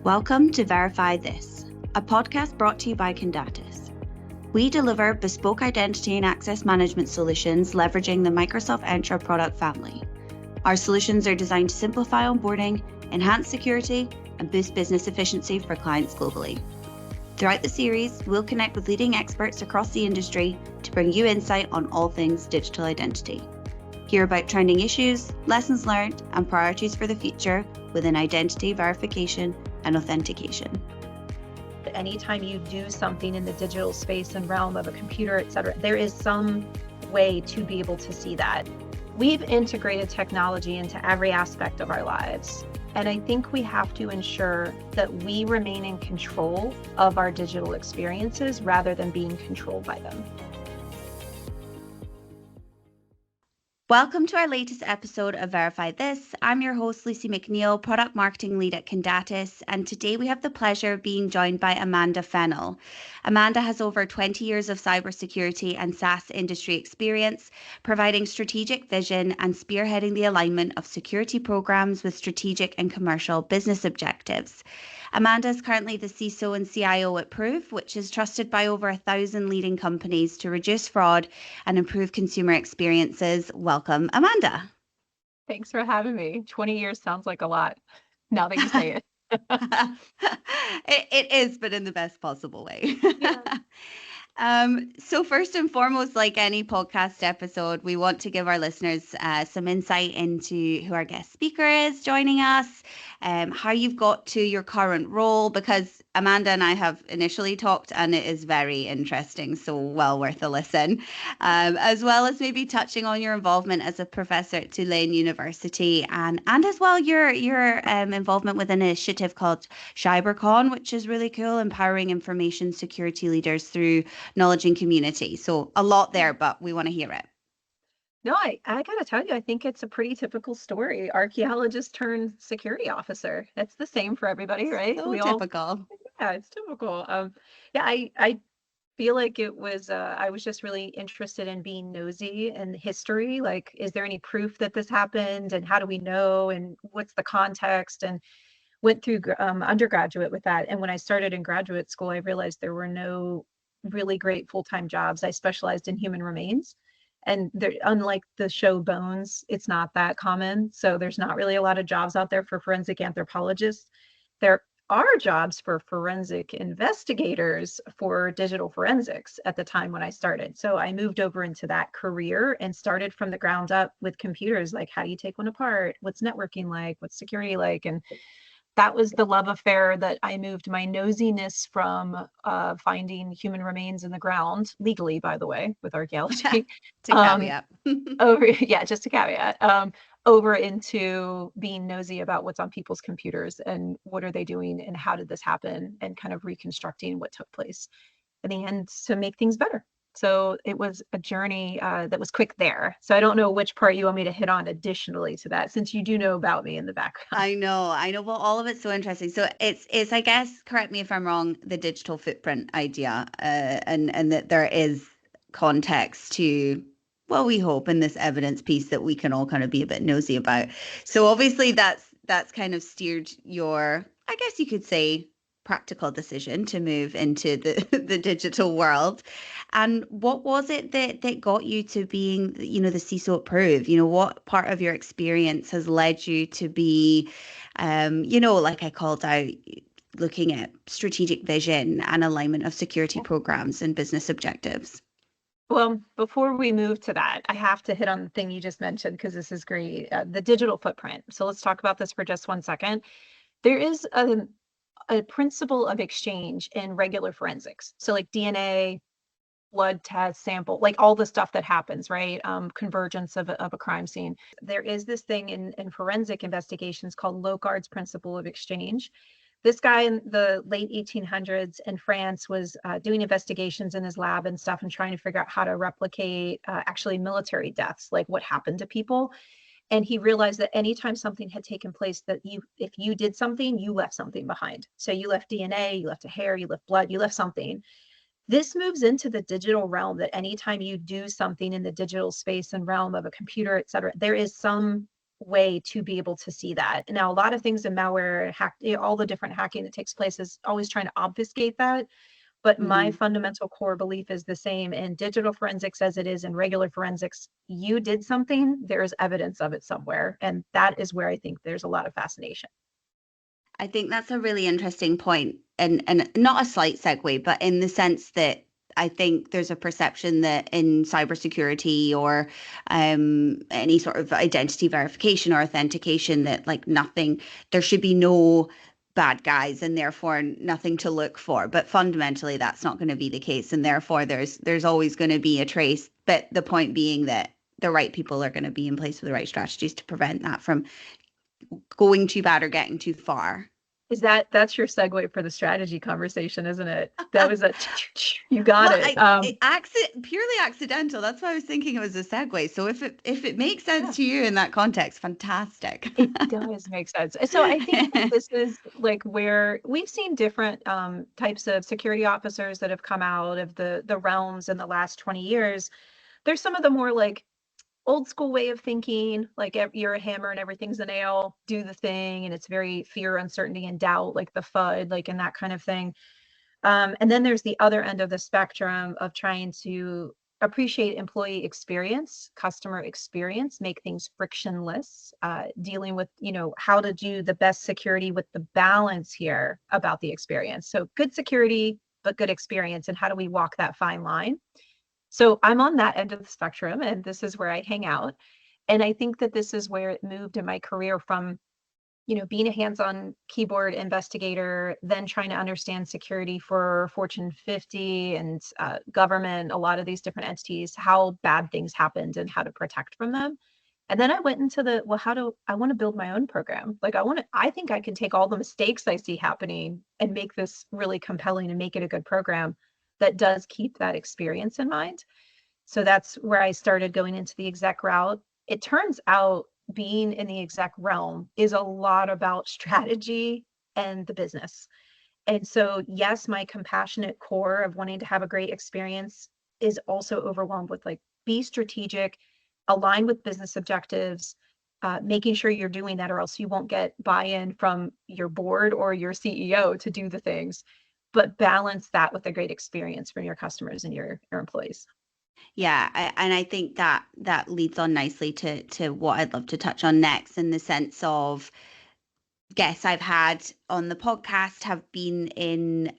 Welcome to Verify This, a podcast brought to you by Candatis. We deliver bespoke identity and access management solutions leveraging the Microsoft Entra product family. Our solutions are designed to simplify onboarding, enhance security, and boost business efficiency for clients globally. Throughout the series, we'll connect with leading experts across the industry to bring you insight on all things digital identity. Hear about trending issues, lessons learned, and priorities for the future within identity verification and authentication. Anytime you do something in the digital space and realm of a computer, et cetera, there is some way to be able to see that. We've integrated technology into every aspect of our lives. And I think we have to ensure that we remain in control of our digital experiences rather than being controlled by them. Welcome to our latest episode of Verify This. I'm your host, Lucy McNeil, Product Marketing Lead at Candatis, and today we have the pleasure of being joined by Amanda Fennell. Amanda has over 20 years of cybersecurity and SaaS industry experience, providing strategic vision and spearheading the alignment of security programs with strategic and commercial business objectives. Amanda is currently the CISO and CIO at Proof, which is trusted by over 1,000 leading companies to reduce fraud and improve consumer experiences. Welcome, Amanda. Thanks for having me. 20 years sounds like a lot now that you say it. It is, but in the best possible way. Yeah. So first and foremost, like any podcast episode, we want to give our listeners some insight into who our guest speaker is joining us, how you've got to your current role, because Amanda and I have initially talked and it is very interesting, so well worth a listen, as well as maybe touching on your involvement as a professor at Tulane University and as well your involvement with an initiative called CyberCon, which is really cool, empowering information security leaders through knowledge and community. So a lot there, but we want to hear it. No, I got to tell you, I think it's a pretty typical story. Archaeologist turned security officer. It's the same for everybody, right? So typical. Yeah, it's typical. I feel like it was, I was just really interested in being nosy in history. Like, is there any proof that this happened? And how do we know? And what's the context? And went through undergraduate with that. And when I started in graduate school, I realized there were no really great full-time jobs. I specialized in human remains. And there, unlike the show Bones, it's not that common. So there's not really a lot of jobs out there for forensic anthropologists. There are jobs for forensic investigators for digital forensics at the time when I started. So I moved over into that career and started from the ground up with computers, like how do you take one apart? What's networking like? What's security like? And that was the love affair that I moved my nosiness from finding human remains in the ground, legally, by the way, with archaeology. To caveat. Just a caveat. Over into being nosy about what's on people's computers and what are they doing and how did this happen, and kind of reconstructing what took place in the end to make things better. So it was a journey that was quick there. So I don't know which part you want me to hit on additionally to that, since you do know about me in the background. I know. Well, all of it's so interesting. So it's I guess, correct me if I'm wrong, the digital footprint idea, and that there is context to, well, we hope in this evidence piece that we can all kind of be a bit nosy about. So obviously that's kind of steered your, I guess you could say, practical decision to move into the digital world. And what was it that got you to being, the CISO at Prove? What part of your experience has led you to be, like I called out, looking at strategic vision and alignment of security programs and business objectives? Well, before we move to that, I have to hit on the thing you just mentioned, because this is great, the digital footprint. So let's talk about this for just 1 second. There is a principle of exchange in regular forensics. So like DNA, blood test, sample, like all the stuff that happens, right? Convergence of a crime scene. There is this thing in forensic investigations called Locard's principle of exchange. This guy in the late 1800s in France was doing investigations in his lab and stuff and trying to figure out how to replicate actually military deaths, like what happened to people. And he realized that anytime something had taken place, that if you did something, you left something behind. So you left DNA, you left a hair, you left blood, you left something. This moves into the digital realm, that anytime you do something in the digital space and realm of a computer, et cetera, there is some way to be able to see that. Now, a lot of things in malware, all the different hacking that takes place is always trying to obfuscate that. But my fundamental core belief is the same in digital forensics as it is in regular forensics. You did something, there's evidence of it somewhere. And that is where I think there's a lot of fascination. I think that's a really interesting point, and not a slight segue, but in the sense that I think there's a perception that in cybersecurity or any sort of identity verification or authentication that like nothing, there should be no bad guys and therefore nothing to look for. But fundamentally, that's not going to be the case, and therefore there's always going to be a trace. But the point being that the right people are going to be in place with the right strategies to prevent that from going too bad or getting too far. That's your segue for the strategy conversation, isn't it? That was you got it. Purely accidental. That's why I was thinking it was a segue. So if it makes sense to you in that context, fantastic. It does make sense. So I think this is like where we've seen different types of security officers that have come out of the realms in the last 20 years. There's some of the more like old school way of thinking, like you're a hammer and everything's a nail, do the thing. And it's very fear, uncertainty, and doubt, like the FUD, like and that kind of thing. And then there's the other end of the spectrum of trying to appreciate employee experience, customer experience, make things frictionless, dealing with, how to do the best security with the balance here about the experience. So good security, but good experience. And how do we walk that fine line? So I'm on that end of the spectrum, and this is where I hang out. And I think that this is where it moved in my career from, being a hands-on keyboard investigator, then trying to understand security for Fortune 50 and government, a lot of these different entities, how bad things happened and how to protect from them. And then I went into I want to build my own program. Like I think I can take all the mistakes I see happening and make this really compelling and make it a good program that does keep that experience in mind. So that's where I started going into the exec route. It turns out being in the exec realm is a lot about strategy and the business. And so, yes, my compassionate core of wanting to have a great experience is also overwhelmed with like, be strategic, align with business objectives, making sure you're doing that, or else you won't get buy-in from your board or your CEO to do the things. But balance that with a great experience from your customers and your employees. Yeah, and I think that leads on nicely to what I'd love to touch on next, in the sense of guests I've had on the podcast have been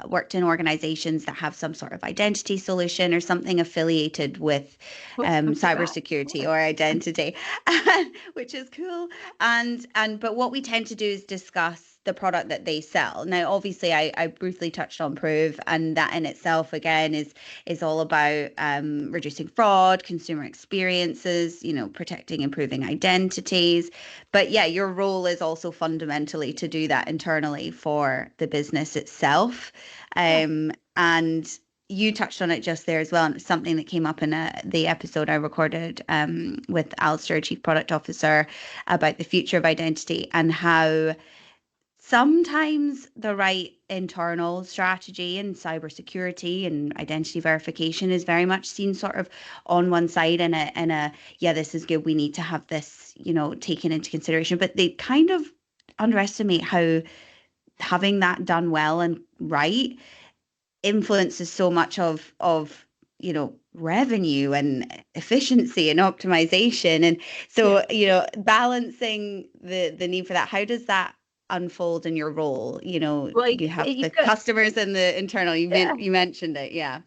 worked in organizations that have some sort of identity solution or something affiliated with cybersecurity or identity, which is cool. But what we tend to do is discuss the product that they sell. Now, obviously, I briefly touched on Prove, and that in itself, again, is all about reducing fraud, consumer experiences, protecting, improving identities. But yeah, your role is also fundamentally to do that internally for the business itself. And you touched on it just there as well. And it's something that came up in the episode I recorded with Alistair, Chief Product Officer, about the future of identity and how sometimes the right internal strategy in cybersecurity and identity verification is very much seen sort of on one side and yeah, this is good, we need to have this, taken into consideration. But they kind of underestimate how having that done well and right influences so much of revenue and efficiency and optimization. And so, balancing the need for that, how does that unfold in your role? Well, you have the customers and the internal, you mentioned it. Yeah.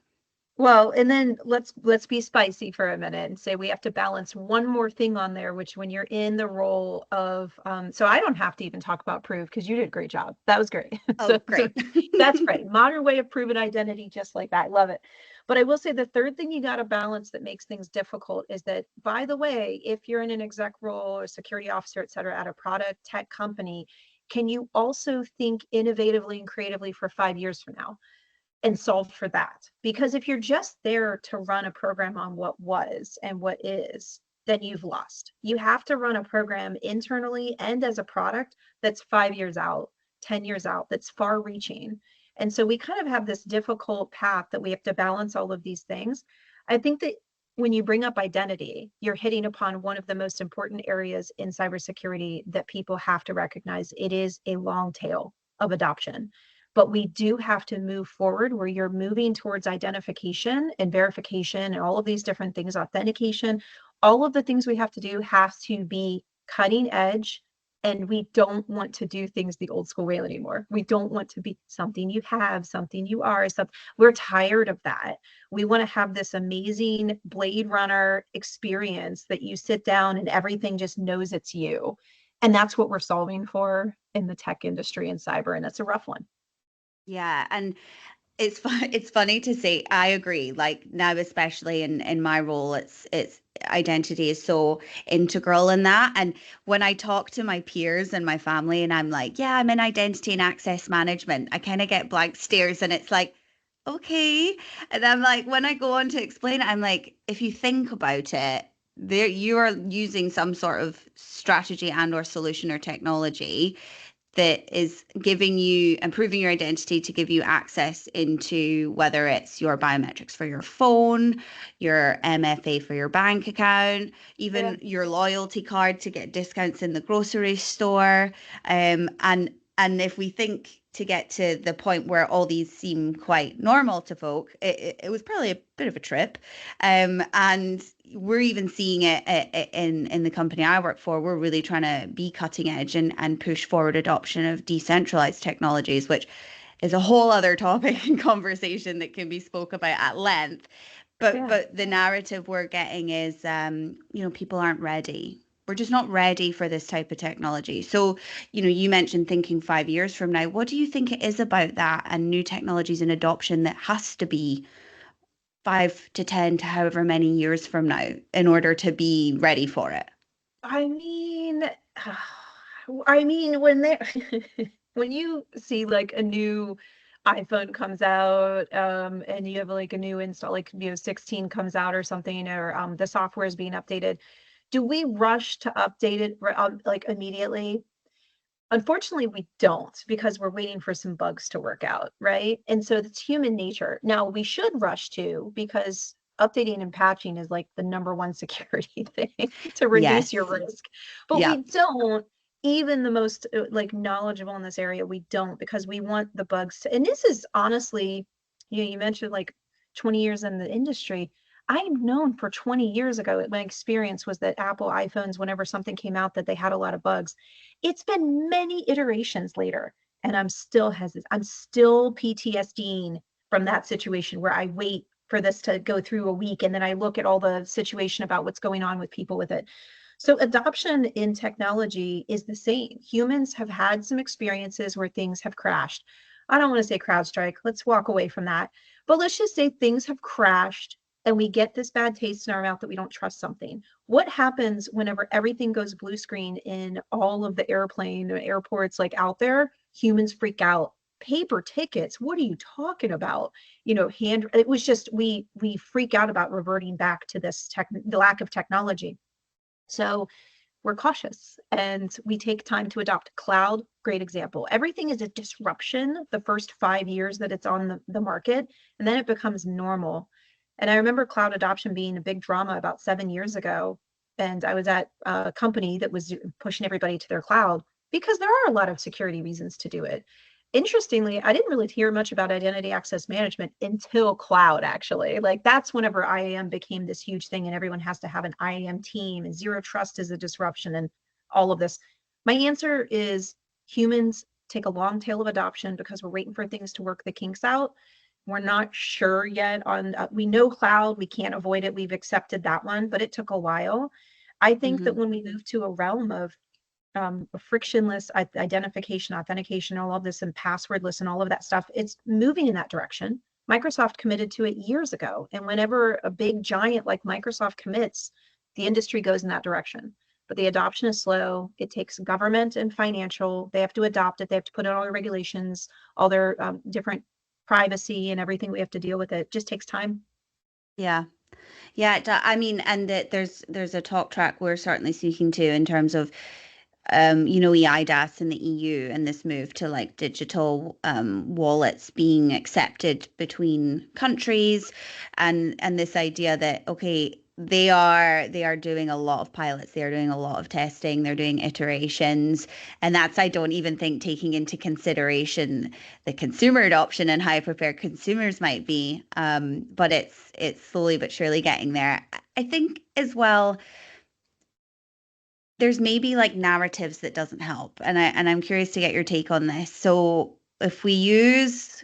Well, and then let's be spicy for a minute and say we have to balance one more thing on there, which when you're in the role of, so I don't have to even talk about Prove because you did a great job. That was great. Oh, great. So that's great. Modern way of proving identity, just like that. I love it. But I will say the third thing you got to balance that makes things difficult is that, by the way, if you're in an exec role or security officer, et cetera, at a product tech company, can you also think innovatively and creatively for 5 years from now and solve for that? Because if you're just there to run a program on what was and what is, then you've lost. You have to run a program internally and as a product that's 5 years out, 10 years out, that's far reaching. And so we kind of have this difficult path that we have to balance all of these things. I think that when you bring up identity, you're hitting upon one of the most important areas in cybersecurity that people have to recognize. It is a long tail of adoption, but we do have to move forward where you're moving towards identification and verification and all of these different things, authentication, all of the things we have to do has to be cutting edge. And we don't want to do things the old school way anymore. We don't want to be something you have, something you are, something. We're tired of that. We want to have this amazing Blade Runner experience that you sit down and everything just knows it's you. And that's what we're solving for in the tech industry and cyber. And it's a rough one. Yeah, and it's funny to say. I agree. Like now, especially in my role, it's identity is so integral in that. And when I talk to my peers and my family, and I'm like, yeah, I'm in identity and access management, I kind of get blank stares, and it's like, okay. And I'm like, when I go on to explain it, I'm like, if you think about it, there you are using some sort of strategy and or solution or technology that is giving you improving your identity to give you access into whether it's your biometrics for your phone, your MFA for your bank account, Yeah. even your loyalty card to get discounts in the grocery store. And if we think to get to the point where all these seem quite normal to folk, it was probably a bit of a trip. And we're even seeing it in the company I work for. We're really trying to be cutting edge and push forward adoption of decentralized technologies, which is a whole other topic and conversation that can be spoke about at length. But Yeah. but the narrative we're getting is, people aren't ready. We're just not ready for this type of technology. So, you mentioned thinking 5 years from now. What do you think it is about that and new technologies and adoption that has to be 5 to 10 to however many years from now in order to be ready for it? I mean, I mean, when they when you see like a new iPhone comes out, and you have like a new install, like 16 comes out or something, or the software is being updated, do we rush to update it like immediately? Unfortunately, we don't because we're waiting for some bugs to work out, right? And so that's human nature. Now, we should rush to because updating and patching is like the number one security thing to reduce your Yes. risk. But we Yeah. don't, even the most like knowledgeable in this area, we don't because we want the bugs to, and this is honestly, you mentioned like 20 years in the industry. I've known for 20 years ago, my experience was that Apple iPhones, whenever something came out that they had a lot of bugs, it's been many iterations later, and I'm still hesitant. I'm still PTSDing from that situation where I wait for this to go through a week and then I look at all the situation about what's going on with people with it. So adoption in technology is the same. Humans have had some experiences where things have crashed. I don't want to say CrowdStrike. Let's walk away from that. But let's just say things have crashed and we get this bad taste in our mouth that we don't trust something. What happens whenever everything goes blue screen in all of the airplane or airports like out there? Humans freak out. Paper tickets. What are you talking about? It was just we freak out about reverting back to the lack of technology. So we're cautious and we take time to adopt. Cloud, great example. Everything is a disruption the first 5 years that it's on the market, and then it becomes normal. And I remember cloud adoption being a big drama about 7 years ago. And I was at a company that was pushing everybody to their cloud because there are a lot of security reasons to do it. Interestingly, I didn't really hear much about identity access management until cloud, actually. Like that's whenever IAM became this huge thing and everyone has to have an IAM team and zero trust is a disruption and all of this. My answer is humans take a long tail of adoption because we're waiting for things to work the kinks out. We're not sure yet on, we know cloud, we can't avoid it. We've accepted that one, but it took a while. I think that Hmm. when we move to a realm of frictionless identification, authentication, all of this, and passwordless, and all of that stuff. It's moving in that direction. Microsoft committed to it years ago. And whenever a big giant like Microsoft commits, the industry goes in that direction. But the adoption is slow. It takes government and financial. They have to adopt it. They have to put in all their regulations, all their different privacy and everything we have to deal with. It just takes time. Yeah. Yeah, I mean, and that there's a talk track we're certainly speaking to in terms of EIDAS in the EU and this move to like digital wallets being accepted between countries, and this idea that okay, they are doing a lot of pilots, they are doing a lot of testing, they're doing iterations, and that's, I don't even think, taking into consideration the consumer adoption and how prepared consumers might be. But it's slowly but surely getting there. I think as well, there's maybe like narratives that doesn't help, and I'm curious to get your take on this. So if we use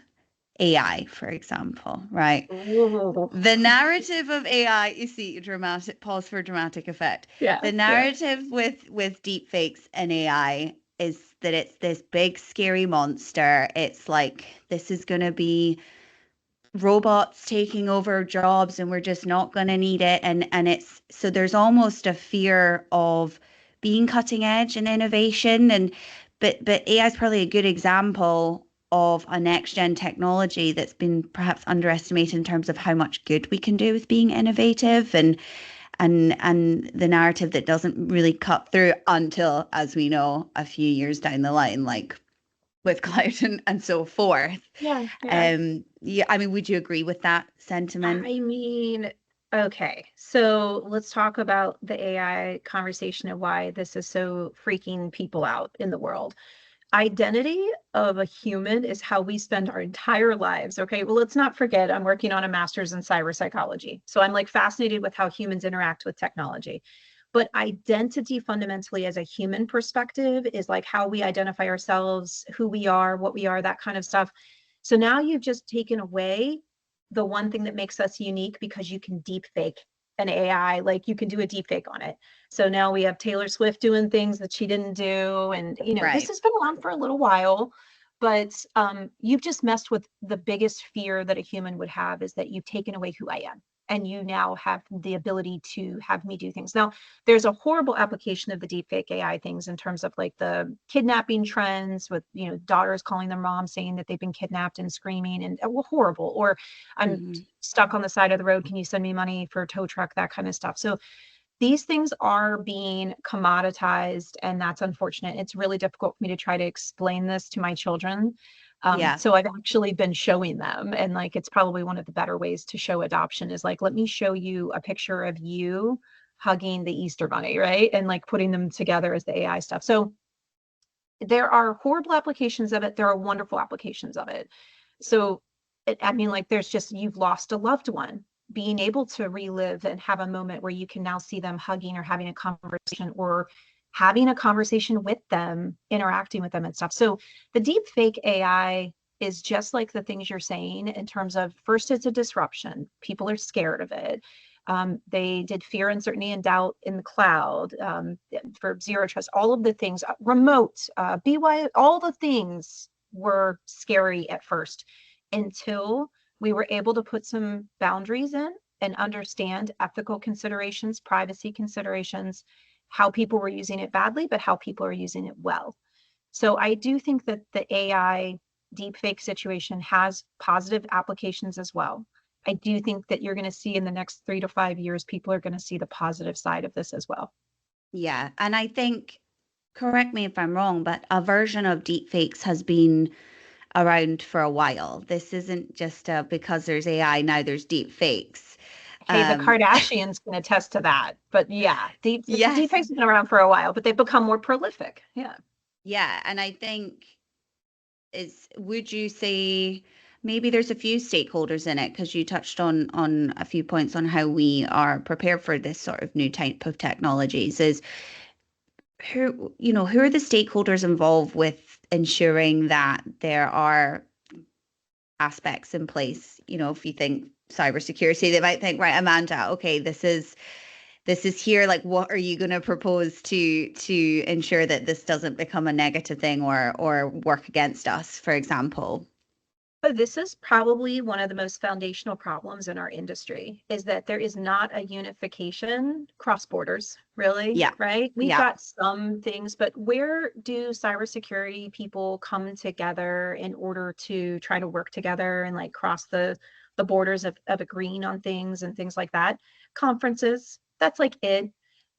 AI, for example, right? Ooh. The narrative of AI, you see, dramatic pause for dramatic effect. Yeah, The yeah. narrative with deepfakes and AI is that it's this big scary monster. It's like this is going to be robots taking over jobs and we're just not going to need it, and it's so there's almost a fear of being cutting edge and innovation, and but AI is probably a good example of a next gen technology that's been perhaps underestimated in terms of how much good we can do with being innovative, and the narrative that doesn't really cut through until, as we know, a few years down the line, like with cloud and so forth. Yeah, yeah. Yeah, I mean, would you agree with that sentiment? I mean, okay, so let's talk about the AI conversation and why this is so freaking people out in the world. Identity of a human is how we spend our entire lives. Okay, well, let's not forget, I'm working on a master's in cyber psychology. So I'm like fascinated with how humans interact with technology. But identity fundamentally as a human perspective is like how we identify ourselves, who we are, what we are, that kind of stuff. So now you've just taken away the one thing that makes us unique because you can deep fake an AI, like you can do a deep fake on it. So now we have Taylor Swift doing things that she didn't do. And, you know, this Right. has been around for a little while, but you've just messed with the biggest fear that a human would have is that you've taken away who I am. And you now have the ability to have me do things. Now, there's a horrible application of the deepfake AI things in terms of like the kidnapping trends with, you know, daughters calling their mom saying that they've been kidnapped and screaming and well, horrible. Or I'm Hmm. stuck on the side of the road. Can you send me money for a tow truck? That kind of stuff. So these things are being commoditized, and that's unfortunate. It's really difficult for me to try to explain this to my children. Yeah. So I've actually been showing them, and like it's probably one of the better ways to show adoption is like, let me show you a picture of you hugging the Easter Bunny, right? And like putting them together as the AI stuff. So there are horrible applications of it. There are wonderful applications of it. So, I mean, like, there's just, you've lost a loved one. Being able to relive and have a moment where you can now see them hugging or having a conversation or having a conversation with them, interacting with them and stuff. So, the deep fake AI is just like the things you're saying in terms of first, it's a disruption. People are scared of it. They did fear, uncertainty, and doubt in the cloud for zero trust. All of the things, remote, BY, all the things were scary at first until we were able to put some boundaries in and understand ethical considerations, privacy considerations, how people were using it badly, but how people are using it well. So I do think that the AI deepfake situation has positive applications as well. I do think that you're going to see in the next 3 to 5 years, people are going to see the positive side of this as well. Yeah. And I think, correct me if I'm wrong, but a version of deepfakes has been around for a while. This isn't just because there's AI, now there's deepfakes. Hey, the Um, Kardashians can attest to that. But yeah, yes. deepfakes have been around for a while, but they've become more prolific. Yeah. Yeah. And I think would you say maybe there's a few stakeholders in it, because you touched on a few points on how we are prepared for this sort of new type of technologies, is who are the stakeholders involved with ensuring that there are aspects in place? If you think cybersecurity, they might think, right, Amanda, okay, this is here. Like, what are you going to propose to ensure that this doesn't become a negative thing or work against us, for example? But this is probably one of the most foundational problems in our industry is that there is not a unification cross borders, really, Yeah. right? We've Yeah. got some things, but where do cybersecurity people come together in order to try to work together and like cross the borders of agreeing on things and things like that? Conferences, that's like it.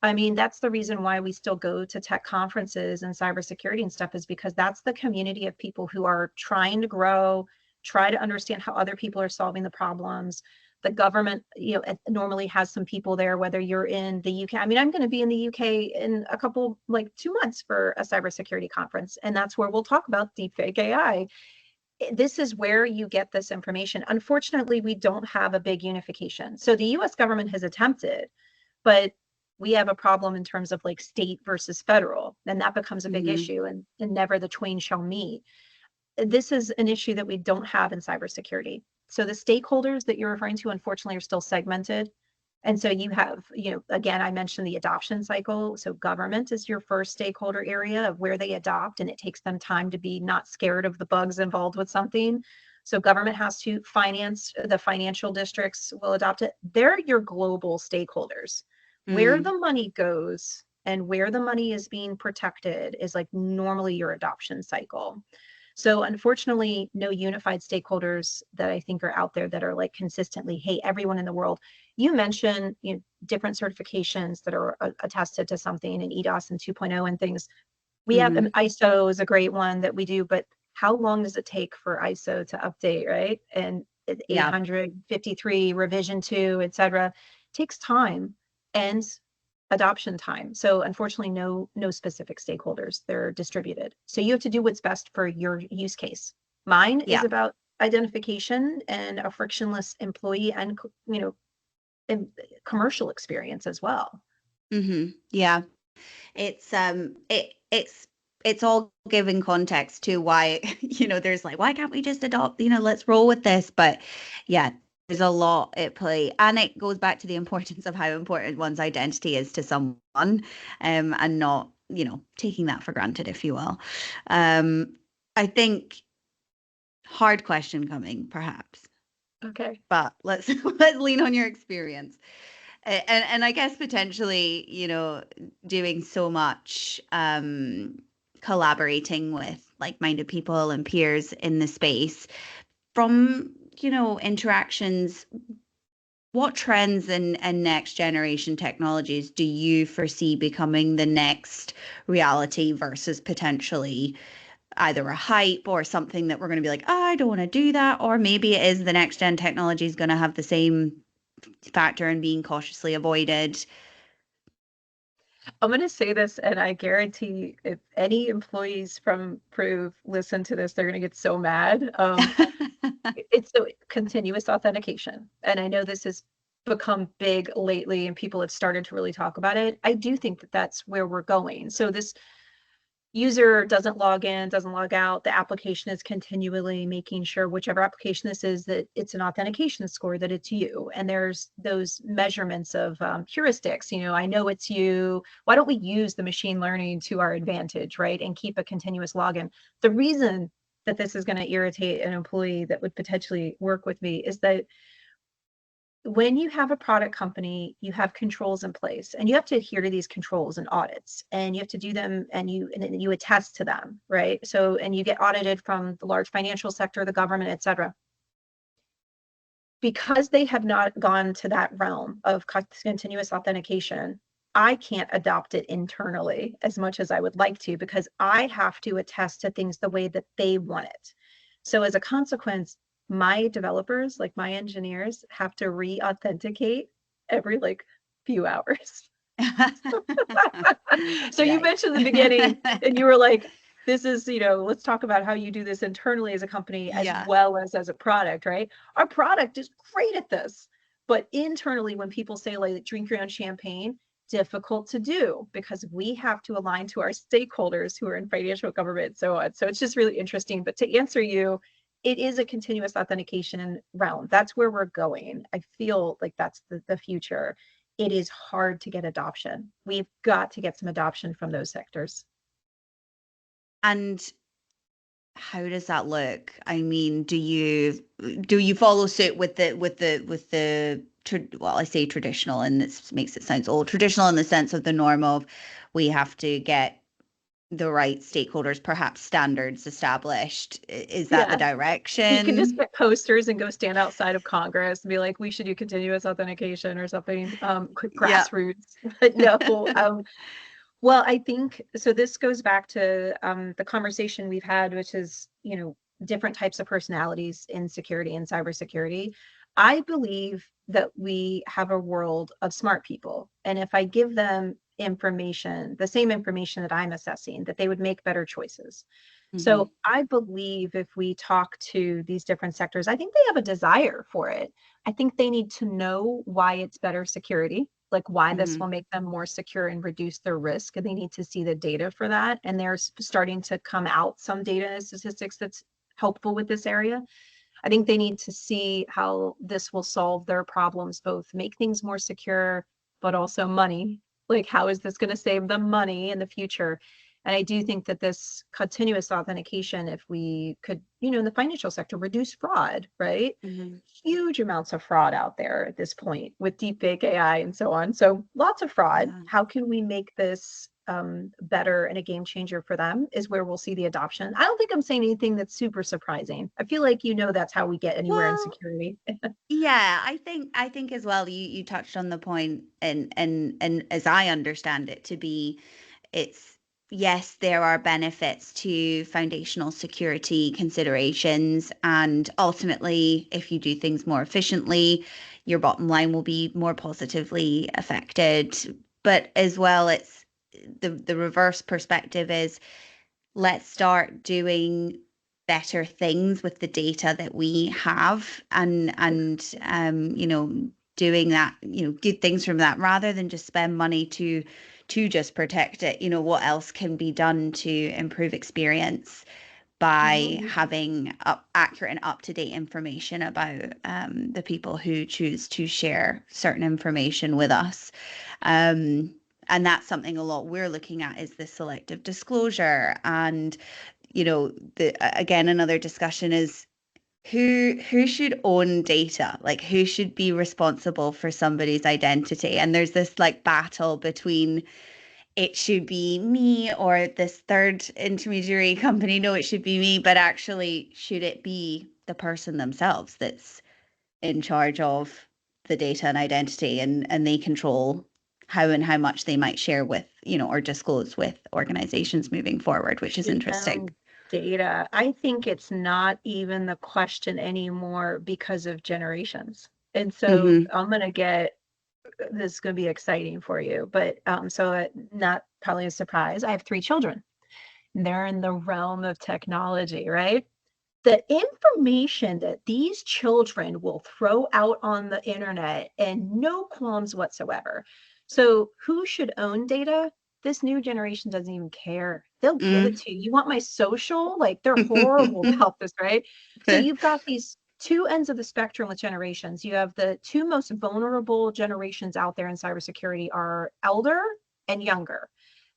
I mean, that's the reason why we still go to tech conferences and cybersecurity and stuff is because that's the community of people who are trying to grow, try to understand how other people are solving the problems. The government, it normally has some people there, whether you're in the UK. I mean, I'm going to be in the UK in a couple, like 2 months for a cybersecurity conference, and that's where we'll talk about deepfake AI. This is where you get this information. Unfortunately, we don't have a big unification. So the US government has attempted, but we have a problem in terms of like state versus federal, and that becomes a big issue, and never the twain shall meet. This is an issue that we don't have in cybersecurity. So the stakeholders that you're referring to, unfortunately, are still segmented. And so you have, again, I mentioned the adoption cycle. So government is your first stakeholder area of where they adopt, and it takes them time to be not scared of the bugs involved with something. So government has to finance, the financial districts will adopt it. They're your global stakeholders. Where the money goes and where the money is being protected is like normally your adoption cycle. So unfortunately, no unified stakeholders that I think are out there that are like consistently, hey, everyone in the world. You mentioned different certifications that are attested to something, and EDOS and 2.0 and things. We have ISO is a great one that we do, but how long does it take for ISO to update, right? And 853 revision 2, et cetera, takes time and adoption time. So unfortunately, no specific stakeholders. They're distributed. So you have to do what's best for your use case. Mine is about identification and a frictionless employee and commercial experience as well. Yeah, it's it's all giving context to why there's like, why can't we just adopt, let's roll with this. But yeah, there's a lot at play, and it goes back to the importance of how important one's identity is to someone, and not taking that for granted, if you will. I think hard question coming, perhaps. Okay, but let's lean on your experience. And I guess potentially, doing so much collaborating with like-minded people and peers in the space, from interactions, what trends and next generation technologies do you foresee becoming the next reality versus potentially either a hype or something that we're going to be like, oh, I don't want to do that, or maybe it is the next gen technology is going to have the same factor in being cautiously avoided? I'm going to say this, and I guarantee if any employees from Prove listen to this, they're going to get so mad. It's the continuous authentication. And I know this has become big lately and people have started to really talk about it. I do think that that's where we're going. So this user doesn't log in, doesn't log out. The application is continually making sure, whichever application this is, that it's an authentication score, that it's you. And there's those measurements of heuristics. I know it's you. Why don't we use the machine learning to our advantage, right? And keep a continuous login. The reason that this is going to irritate an employee that would potentially work with me is that when you have a product company, you have controls in place, and you have to adhere to these controls and audits, and you have to do them, and you attest to them, right? So, and you get audited from the large financial sector, the government, et cetera. Because they have not gone to that realm of continuous authentication, I can't adopt it internally as much as I would like to, because I have to attest to things the way that they want it. So as a consequence, my developers, like my engineers, have to re-authenticate every like few hours. So you mentioned the beginning, and you were like, this is, let's talk about how you do this internally as a company as well as a product, right? Our product is great at this, but internally, when people say like drink your own champagne, difficult to do because we have to align to our stakeholders who are in financial government, so on. So it's just really interesting. But to answer you, it is a continuous authentication realm. That's where we're going. I feel like that's the future. It is hard to get adoption. We've got to get some adoption from those sectors. And how does that look? I mean, do you follow suit with the well, I say traditional, and this makes it sound old, traditional in the sense of the norm of we have to get the right stakeholders, perhaps standards established. Is that the direction? You can just get posters and go stand outside of Congress and be like, we should do continuous authentication or something, grassroots. But no, well, I think, so this goes back to the conversation we've had, which is, different types of personalities in security and cybersecurity. I believe that we have a world of smart people. And if I give them information, the same information that I'm assessing, that they would make better choices. Hmm. So I believe if we talk to these different sectors, I think they have a desire for it. I think they need to know why it's better security, like why this Hmm. will make them more secure and reduce their risk. And they need to see the data for that. And there's starting to come out some data and statistics that's helpful with this area. I think they need to see how this will solve their problems, both make things more secure, but also money. Like, how is this going to save them money in the future? And I do think that this continuous authentication, if we could, in the financial sector, reduce fraud, right? Hmm. Huge amounts of fraud out there at this point with deepfake AI and so on. So lots of fraud. Yeah. How can we make this better and a game changer for them is where we'll see the adoption. I don't think I'm saying anything that's super surprising. I feel like that's how we get anywhere in Well, security. yeah, I think as well you touched on the point, and as I understand it to be, it's yes, there are benefits to foundational security considerations, and ultimately, if you do things more efficiently, your bottom line will be more positively affected. But as well, it's the reverse perspective is let's start doing better things with the data that we have, and doing that, good things from that rather than just spend money to just protect it. What else can be done to improve experience by Mhm. having accurate and up-to-date information about the people who choose to share certain information with us. Um, and that's something a lot we're looking at is the selective disclosure. And, the again, another discussion is who should own data? Like who should be responsible for somebody's identity? And there's this like battle between it should be me or this third intermediary company. No, it should be me. But actually, should it be the person themselves that's in charge of the data and identity, and they control how and how much they might share with, or disclose with organizations moving forward, which is Should interesting. own data. I think it's not even the question anymore because of generations. And so Hmm. I'm going to get this is going to be exciting for you. But not probably a surprise. I have 3 children. They're in the realm of technology, right? The information that these children will throw out on the internet and no qualms whatsoever. So, who should own data? This new generation doesn't even care. They'll give it Mm. to you. You want my social? Like, they're horrible about this, right? So, you've got these two ends of the spectrum with generations. You have the two most vulnerable generations out there in cybersecurity are elder and younger.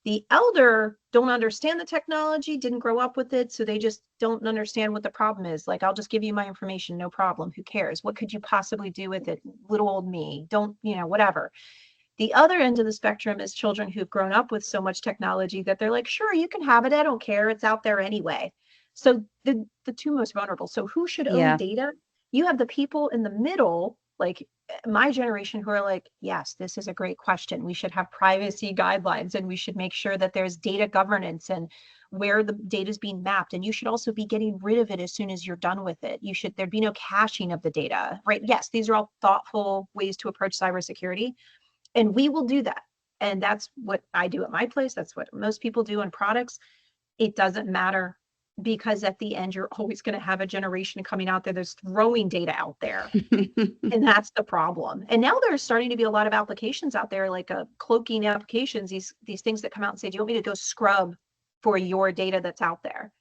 The elder don't understand the technology, didn't grow up with it, so they just don't understand what the problem is. Like, I'll just give you my information, no problem. Who cares? What could you possibly do with it? Little old me. Don't, whatever. The other end of the spectrum is children who've grown up with so much technology that they're like, sure, you can have it. I don't care. It's out there anyway. So the two most vulnerable. So who should own Yeah. data? You have the people in the middle, like my generation, who are like, yes, this is a great question. We should have privacy guidelines and we should make sure that there's data governance and where the data is being mapped. And you should also be getting rid of it as soon as you're done with it. There'd be no caching of the data, right? Yes, these are all thoughtful ways to approach cybersecurity, and we will do that. And that's what I do at my place. That's what most people do on products. It doesn't matter because at the end, you're always going to have a generation coming out there that's throwing data out there. And that's the problem. And now there's starting to be a lot of applications out there, like cloaking applications, these things that come out and say, do you want me to go scrub for your data that's out there?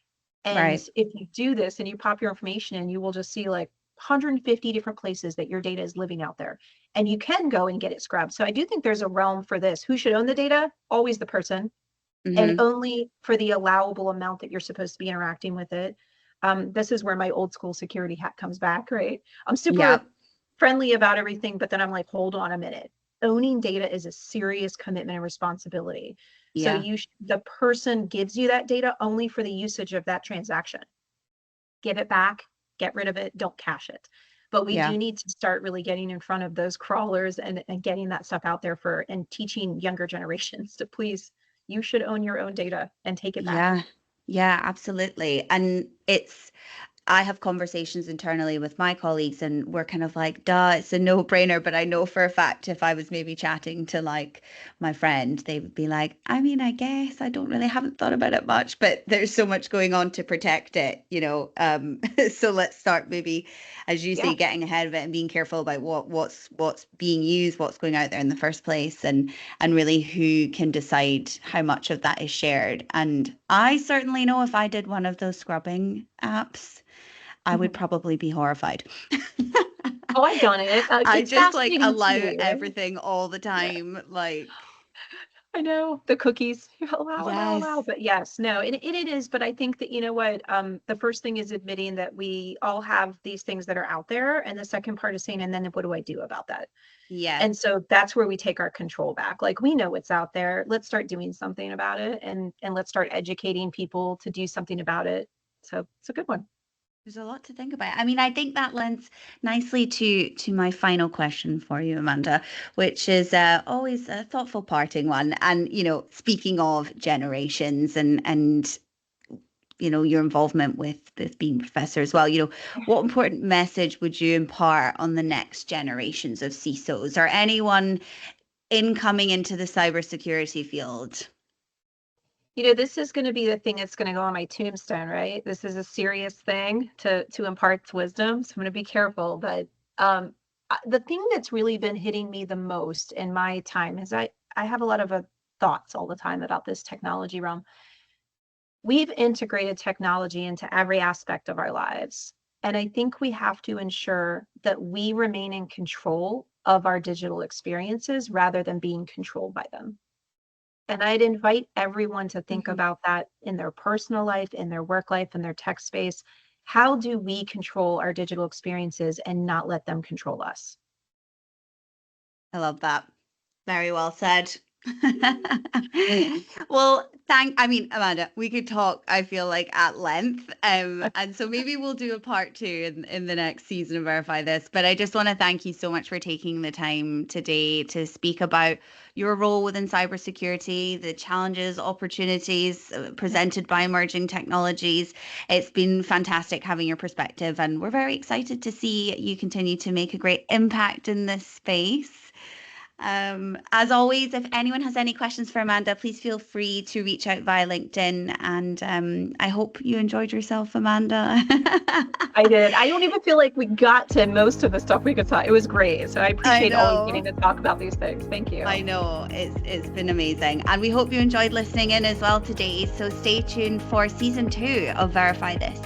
And Right. if you do this and you pop your information in, you will just see like 150 different places that your data is living out there. And you can go and get it scrubbed. So I do think there's a realm for this. Who should own the data? Always the person, and Hmm. only for the allowable amount that you're supposed to be interacting with it. This is where my old school security hat comes back, right? I'm Yeah. super friendly about everything, but then I'm like, hold on a minute. Owning data is a serious commitment and responsibility. So Yeah. the person gives you that data only for the usage of that transaction. Give it back, get rid of it, don't cache it. But we Yeah. do need to start really getting in front of those crawlers and getting that stuff out there and teaching younger generations to please, you should own your own data and take it back. Yeah. Yeah, absolutely. And I have conversations internally with my colleagues and we're kind of like, duh, it's a no-brainer. But I know for a fact if I was maybe chatting to like my friend, they would be like, I mean, I guess I don't really haven't thought about it much, but there's so much going on to protect it, you know. So let's start maybe, as you say, Yeah. getting ahead of it and being careful about what's being used, what's going out there in the first place, and really who can decide how much of that is shared. And I certainly know if I did one of those scrubbing apps, I would Mhm. probably be horrified. Oh, I've done it. I It's just like fascinating to allow me, right? everything all the Yeah. time. Like, I know the cookies. Allow. yes, But yes, no, it is. But I think that, you know what, the first thing is admitting that we all have these things that are out there. And the second part is saying, and then what do I do about that? yeah. And so that's where we take our control back. Like we know it's out there. Let's start doing something about it, and let's start educating people to do something about it. So it's a good one. There's a lot to think about. I mean, I think that lends nicely to my final question for you, Amanda, which is always a thoughtful parting one. And you know, speaking of generations and you know your involvement with this being professor as well, you know, what important message would you impart on the next generations of CISOs or anyone incoming into the cybersecurity field? You know, this is going to be the thing that's going to go on my tombstone, right? This is a serious thing to impart wisdom, so I'm going to be careful. But the thing that's really been hitting me the most in my time is I have a lot of thoughts all the time about this technology realm. We've integrated technology into every aspect of our lives, and I think we have to ensure that we remain in control of our digital experiences rather than being controlled by them. And I'd invite everyone to think Mhm. about that in their personal life, in their work life, in their tech space. How do we control our digital experiences and not let them control us? I love that. Very well said. Well, I mean, Amanda, we could talk, I feel like, at length. And so maybe we'll do a part two in the next season of Verify This. But I just want to thank you so much for taking the time today to speak about your role within cybersecurity, the challenges, opportunities presented by emerging technologies. It's been fantastic having your perspective, and we're very excited to see you continue to make a great impact in this space. As always, if anyone has any questions for Amanda, please feel free to reach out via LinkedIn. And I hope you enjoyed yourself, Amanda. I did. I don't even feel like we got to most of the stuff we could talk. It was great. So I I appreciate always getting know. to talk about these things. Thank you. I know. It's been amazing. And we hope you enjoyed listening in as well today. So stay tuned for season 2 of Verify This.